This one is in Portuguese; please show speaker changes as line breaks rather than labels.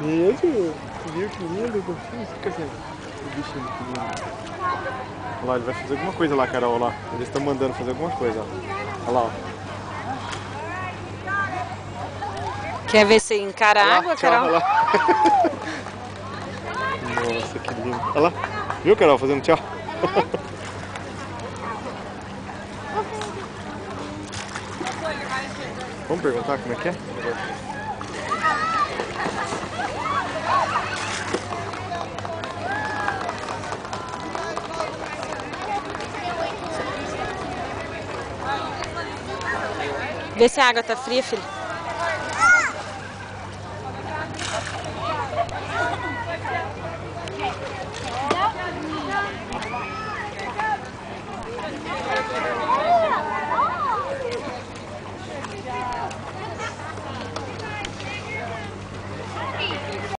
Mesmo? Viu que lindo, golfinho? Fica assim, o bichinho que lindo. Olha lá, ele vai fazer alguma coisa lá, Carol, olha lá. Eles estão mandando fazer alguma coisa, ó. Olha lá, ó.
Quer ver se encara a água,
tchau,
Carol?
olha lá. Nossa, que lindo. Olha lá. Viu, Carol, fazendo tchau? Vamos perguntar como é que é?
Vê se a água tá fria, filho.